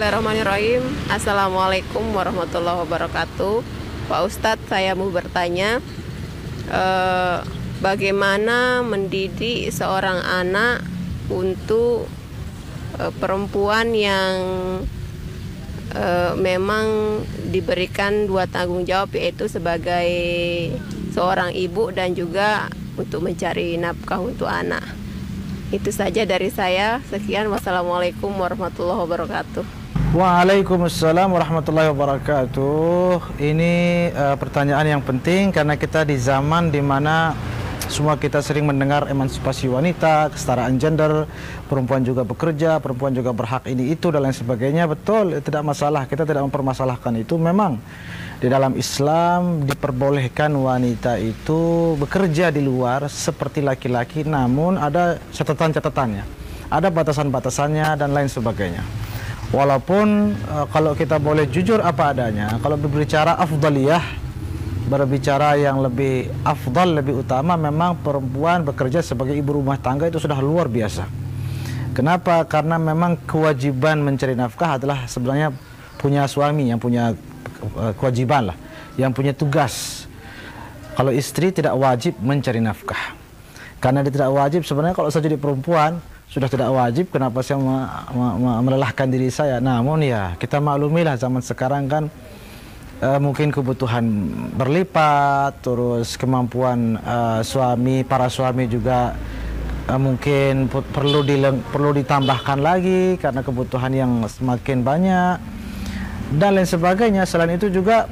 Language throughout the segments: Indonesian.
Bismillahirrahmanirrahim. Assalamualaikum warahmatullahi wabarakatuh. Pak Ustadz, saya mau bertanya, bagaimana mendidik seorang anak untuk perempuan yang memang diberikan dua tanggung jawab, yaitu sebagai seorang ibu dan juga untuk mencari nafkah untuk anak. Itu saja dari saya. Sekian, wassalamualaikum warahmatullahi wabarakatuh. Waalaikumsalam warahmatullahi wabarakatuh. Ini pertanyaan yang penting karena kita di zaman dimana semua kita sering mendengar emansipasi wanita, kesetaraan gender, perempuan juga bekerja, perempuan juga berhak ini itu dan lain sebagainya. Betul, tidak masalah, kita tidak mempermasalahkan itu. Memang di dalam Islam diperbolehkan wanita itu bekerja di luar seperti laki-laki, namun ada catatan-catatannya, ada batasan-batasannya dan lain sebagainya. Walaupun kalau kita boleh jujur apa adanya, kalau berbicara afdaliyah, berbicara yang lebih afdal, lebih utama, memang perempuan bekerja sebagai ibu rumah tangga itu sudah luar biasa. Kenapa? Karena memang kewajiban mencari nafkah adalah sebenarnya punya suami yang punya kewajiban lah, yang punya tugas. Kalau istri tidak wajib mencari nafkah. Karena dia tidak wajib, sebenarnya kalau saya jadi perempuan sudah tidak wajib, kenapa saya melelahkan diri saya? Namun ya kita maklumilah zaman sekarang kan mungkin kebutuhan berlipat, terus kemampuan para suami juga mungkin perlu ditambahkan lagi karena kebutuhan yang semakin banyak dan lain sebagainya. Selain itu juga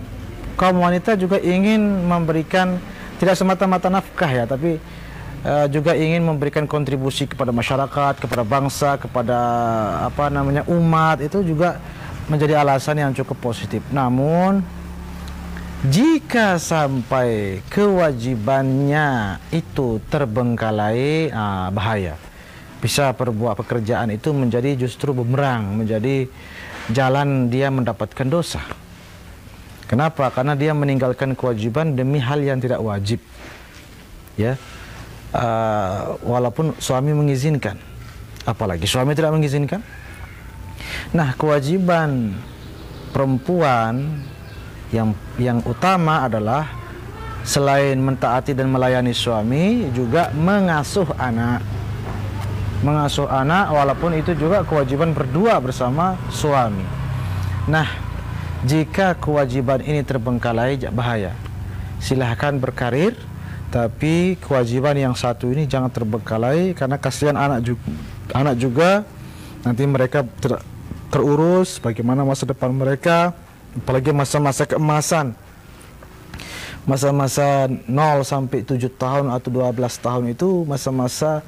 kaum wanita juga ingin memberikan tidak semata-mata nafkah ya, tapi juga ingin memberikan kontribusi kepada masyarakat, kepada bangsa, kepada umat. Itu juga menjadi alasan yang cukup positif. Namun jika sampai kewajibannya itu terbengkalai, bahaya. Bisa perbuat pekerjaan itu menjadi justru bumerang, menjadi jalan dia mendapatkan dosa. Kenapa? Karena dia meninggalkan kewajiban demi hal yang tidak wajib. Ya. Walaupun suami mengizinkan, apalagi suami tidak mengizinkan. Nah, kewajiban perempuan yang utama adalah selain mentaati dan melayani suami, juga mengasuh anak. Mengasuh anak, walaupun itu juga kewajiban berdua bersama suami. Nah, jika kewajiban ini terbengkalai, bahaya. Silahkan berkarir, tapi kewajiban yang satu ini jangan terbengkalai, karena kasihan anak juga nanti mereka terurus bagaimana masa depan mereka, apalagi masa-masa keemasan, masa-masa 0 sampai 7 tahun atau 12 tahun itu masa-masa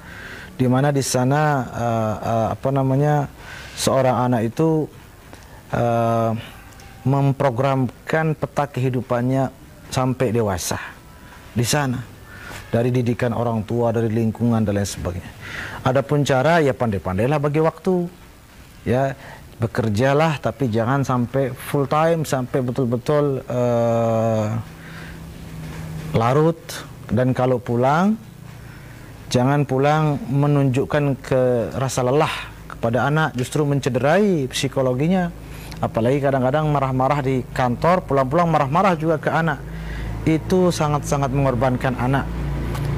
di mana di sana seorang anak itu memprogramkan peta kehidupannya sampai dewasa di sana, dari didikan orang tua, dari lingkungan dan lain sebagainya. Adapun cara, ya pandai-pandailah bagi waktu, ya bekerjalah, tapi jangan sampai full time, sampai betul-betul larut. Dan kalau pulang, jangan pulang menunjukkan rasa lelah kepada anak, justru mencederai psikologinya. Apalagi kadang-kadang marah-marah di kantor, pulang-pulang marah-marah juga ke anak. Itu sangat-sangat mengorbankan anak.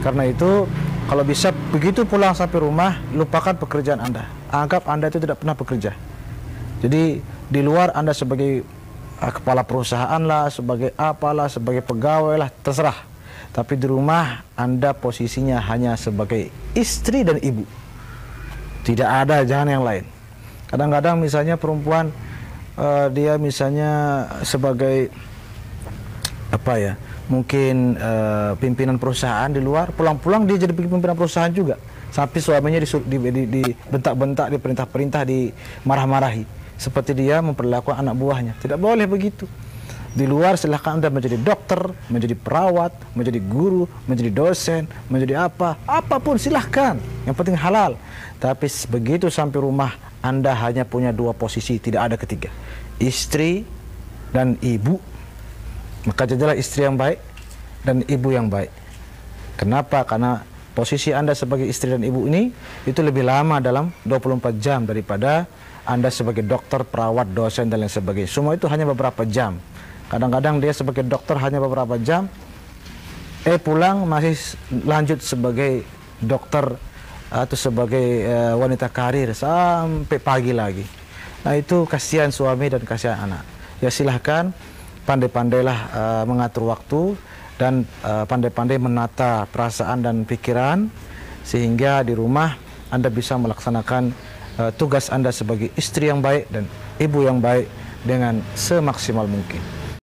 Karena itu, kalau bisa begitu pulang sampai rumah, lupakan pekerjaan Anda. Anggap Anda itu tidak pernah bekerja. Jadi di luar Anda sebagai kepala perusahaan lah, sebagai apalah, sebagai pegawai lah, terserah. Tapi di rumah Anda posisinya hanya sebagai istri dan ibu. Tidak ada, jangan yang lain. Kadang-kadang misalnya perempuan, dia misalnya sebagai mungkin pimpinan perusahaan di luar, pulang-pulang dia jadi pimpinan perusahaan juga, sampai suaminya dibentak-bentak, diperintah-perintah, dimarah-marahi, seperti dia memperlakukan anak buahnya. Tidak boleh begitu. Di luar silahkan Anda menjadi dokter, menjadi perawat, menjadi guru, menjadi dosen, menjadi apapun silahkan, yang penting halal. Tapi begitu sampai rumah, Anda hanya punya dua posisi, tidak ada ketiga, istri dan ibu. Maka jadilah istri yang baik dan ibu yang baik. Kenapa? Karena posisi Anda sebagai istri dan ibu ini itu lebih lama dalam 24 jam daripada Anda sebagai dokter, perawat, dosen, dan lain sebagainya. Semua itu hanya beberapa jam. Kadang-kadang dia sebagai dokter hanya beberapa jam, pulang masih lanjut sebagai dokter atau sebagai wanita karir sampai pagi lagi. Nah itu kasihan suami dan kasihan anak. Ya silahkan pandai-pandailah mengatur waktu dan pandai-pandai menata perasaan dan pikiran sehingga di rumah Anda bisa melaksanakan tugas Anda sebagai istri yang baik dan ibu yang baik dengan semaksimal mungkin.